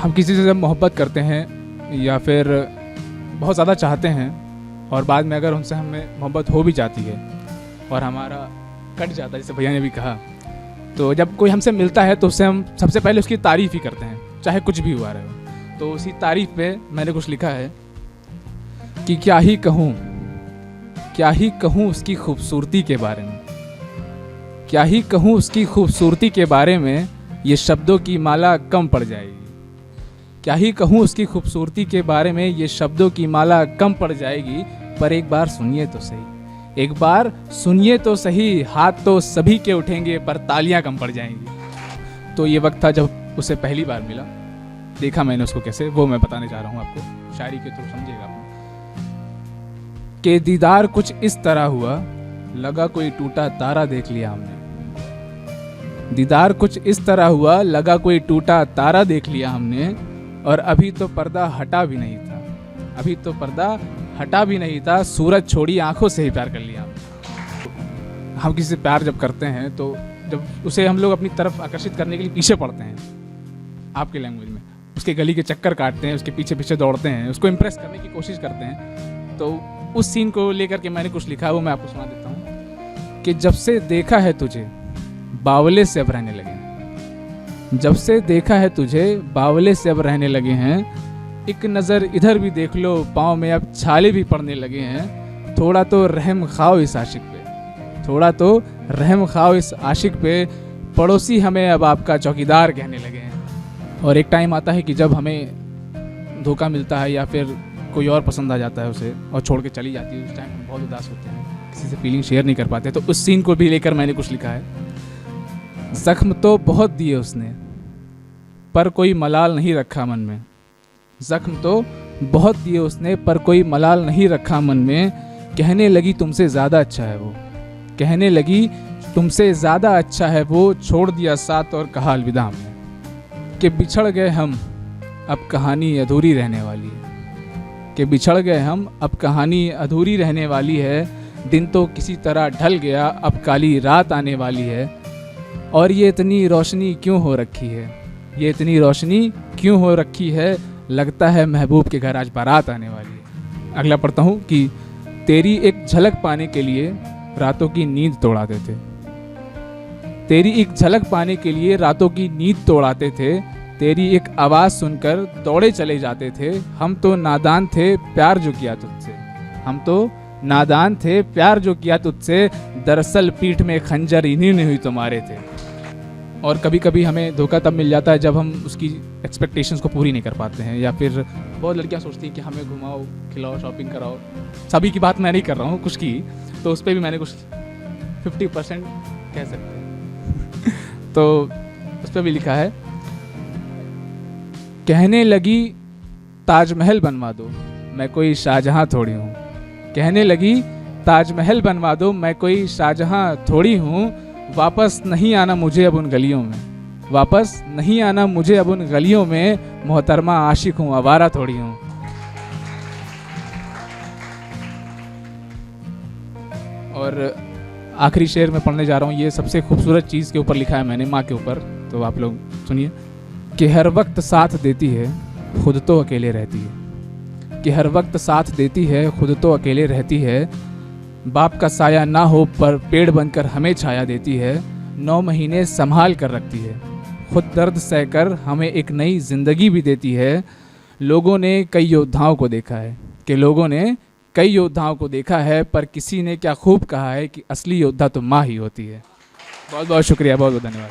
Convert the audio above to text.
हम किसी से जब मोहब्बत करते हैं या फिर बहुत ज़्यादा चाहते हैं और बाद में अगर उनसे हमें मोहब्बत हो भी जाती है और हमारा कट जाता है, जैसे भैया ने भी कहा, तो जब कोई हमसे मिलता है तो उससे हम सबसे पहले उसकी तारीफ़ ही करते हैं, चाहे कुछ भी हुआ रहे। तो उसी तारीफ़ पे मैंने कुछ लिखा है कि क्या ही कहूँ उसकी खूबसूरती के बारे में, क्या ही कहूँ उसकी खूबसूरती के बारे में, ये शब्दों की माला कम पड़ जाएगी। क्या ही कहूँ उसकी खूबसूरती के बारे में, ये शब्दों की माला कम पड़ जाएगी। पर एक बार सुनिए तो सही, एक बार सुनिए तो सही, हाथ तो सभी के उठेंगे पर तालियां कम पड़ जाएंगी। तो ये वक्त था जब उसे पहली बार मिला, देखा मैंने उसको कैसे, वो मैं बताने जा रहा हूँ आपको, शायरी के थ्रू समझिएगा आप। कि दीदार कुछ इस तरह हुआ, लगा कोई टूटा तारा देख लिया हमने। दीदार कुछ इस तरह हुआ, लगा कोई टूटा तारा देख लिया हमने। और अभी तो पर्दा हटा भी नहीं था, अभी तो पर्दा हटा भी नहीं था, सूरज छोड़ी आंखों से ही प्यार कर लिया हमने। हम किसी से प्यार जब करते हैं तो जब उसे हम लोग अपनी तरफ आकर्षित करने के लिए पीछे पड़ते हैं, आपके लैंग्वेज में उसके गली के चक्कर काटते हैं, उसके पीछे पीछे दौड़ते हैं, उसको इम्प्रेस करने की कोशिश करते हैं। तो उस सीन को लेकर के मैंने कुछ लिखा है, वो मैं आपको सुना देता हूँ। कि जब से देखा है तुझे बावले से अब रहने लगे हैं, जब से देखा है तुझे बावले से अब रहने लगे हैं। एक नज़र इधर भी देख लो, पाँव में अब छाले भी पड़ने लगे हैं। थोड़ा तो रहम खाओ इस आशिक पे, थोड़ा तो रहम खाओ इस आशिक पे, पड़ोसी हमें अब आपका चौकीदार कहने लगे हैं। और एक टाइम आता है कि जब हमें धोखा मिलता है या फिर कोई और पसंद आ जाता है उसे और छोड़ के चली जाती है, उस टाइम हम बहुत उदास होते हैं, किसी से फीलिंग शेयर नहीं कर पाते। तो उस सीन को भी लेकर मैंने कुछ लिखा है। जख्म तो बहुत दिए उसने पर कोई मलाल नहीं रखा मन में, जख्म तो बहुत दिए उसने पर कोई मलाल नहीं रखा मन में। कहने लगी तुमसे ज़्यादा अच्छा है वो, कहने लगी तुमसे ज़्यादा अच्छा है वो, छोड़ दिया साथ और कहा अलविदा हमने। कि बिछड़ गए हम अब कहानी अधूरी रहने वाली है, कि बिछड़ गए हम अब कहानी अधूरी रहने वाली है। दिन तो किसी तरह ढल गया अब काली रात आने वाली है। और ये इतनी रोशनी क्यों हो रखी है, ये इतनी रोशनी क्यों हो रखी है, लगता है महबूब के घर आज बारात आने वाली है। अगला पढ़ता हूँ कि तेरी एक झलक पाने के लिए रातों की नींद तोड़ाते थे, तेरी एक झलक पाने के लिए रातों की नींद तोड़ाते थे। तेरी एक आवाज़ सुनकर दौड़े चले जाते थे। हम तो नादान थे प्यार जो किया तुझसे, हम तो नादान थे प्यार जो किया तुझसे, दरअसल पीठ में खंजर इन्हीं ने हुई तुम्हारे थे। और कभी कभी हमें धोखा तब मिल जाता है जब हम उसकी एक्सपेक्टेशंस को पूरी नहीं कर पाते हैं, या फिर बहुत लड़कियां सोचती हैं कि हमें घुमाओ खिलाओ शॉपिंग कराओ। सभी की बात मैं नहीं कर रहा हूँ, कुछ की, तो उस पर भी मैंने कुछ 50% कह सकते हैं तो उस पर भी लिखा है। कहने लगी ताजमहल बनवा दो, मैं कोई शाहजहां थोड़ी हूँ, कहने लगी ताजमहल बनवा दो, मैं कोई शाहजहां थोड़ी हूँ। वापस नहीं आना मुझे अब उन गलियों में, वापस नहीं आना मुझे अब उन गलियों में, मोहतरमा आशिक हूँ आवारा थोड़ी हूँ। और आखिरी शेर में पढ़ने जा रहा हूँ, ये सबसे खूबसूरत चीज़ के ऊपर लिखा है मैंने, माँ के ऊपर, तो आप लोग सुनिए। कि हर वक्त साथ देती है खुद तो अकेले रहती है, कि हर वक्त साथ देती है खुद तो अकेले रहती है। बाप का साया ना हो पर पेड़ बनकर हमें छाया देती है। 9 महीने संभाल कर रखती है, खुद दर्द सहकर हमें एक नई ज़िंदगी भी देती है। लोगों ने कई योद्धाओं को देखा है, कि लोगों ने कई योद्धाओं को देखा है, पर किसी ने क्या खूब कहा है कि असली योद्धा तो माँ ही होती है। बहुत बहुत शुक्रिया, बहुत बहुत धन्यवाद।